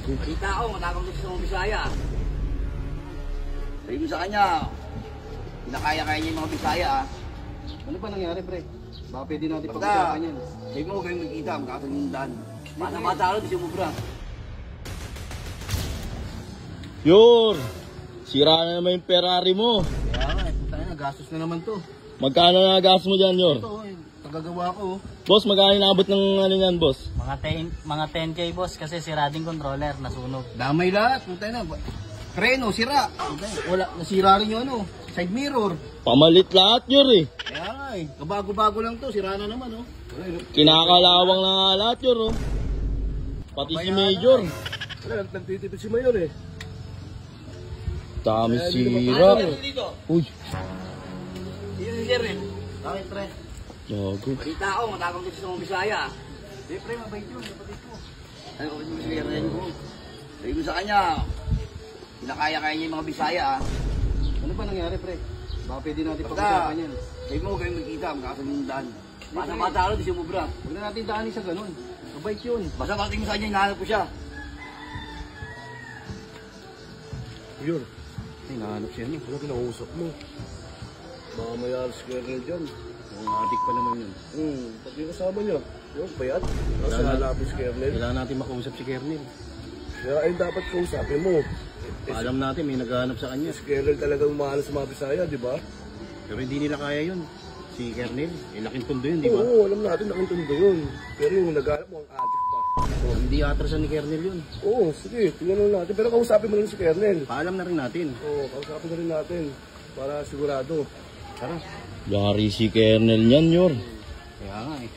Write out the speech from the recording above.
Balita ko, matapang gusto sa mga Bisaya. Sabi mo sa kanya, pinakaya-kaya niya yung mga Bisaya. Ano ba nangyari, pre? Baka pwede natin pag-usapan yan. Sabi mo, kayo magkita, magkakasundan. Mata-mata rin, gusto mo bra. Yor! Sira na naman yung Ferrari mo. Kaya nga, tayo na, gastos na naman to. Magkano na gas mo dyan, Yor? Ito, tagagawa ko. Boss, magkano naabot ng ano yan, boss? Mga 10k boss kasi sira din controller, nasunog. Damay lahat, tayo na. Preno, sira. Wala, nasira rin yung ano, side mirror. Pamalit lahat, Yor eh. Kaya nga eh, kabago-bago lang to, sira na naman oh. Kinakalawang na nga lahat, Yor oh. Pati si Major. Wala, nagtitipid si Mayor eh. Dami sira. Dito, Uy, dito si Jerry. Bakit, pre? gago. Balita ko, matapang gusto sa mga Bisaya. Eh, pre, mabait yun, kapatid ko. Ano ko si Jerry mo? Sabi mo sa kanya, pinakaya-kaya niya yung mga Bisaya. Ano ba nangyari, pre? Baka pwede natin pag-usapan yan. Sabi mo, kayo magkita, magkakasundan. Mata-mata rin, gusto mo bra. Huwag na natin daanin sa ganun. Mabait yun. Basta pagdating mo sa kanya, hinahanap ko siya. Mayor, Ay, nahanap siya niya. ano kinausap mo? Baka may alas kernel dyan. Mukhang adik pa naman yun. Pag yung kasama niya, yung bayad. Nasa halapin si kernel. Kailangan natin makausap si Kernel. Kaya ay dapat kausapin mo. Alam natin, may naghahanap sa kanya. Si kernel talagang mahal sa mga Bisaya, di ba? Pero hindi nila kaya yun. Si Kernel, laking tondo yun, di ba? Oo, alam natin nakintundo yun. Pero yung naghanap mo ang adik pa. Oh, hindi atrasan ni Kernel yun. Oo, sige, tingnan lang natin. Pero kausapin mo rin si kernel. Paalam na rin natin. Oo, kausapin na rin natin. Para sigurado. Tara. Yari si Kernel niyan, Yor. Kaya nga eh.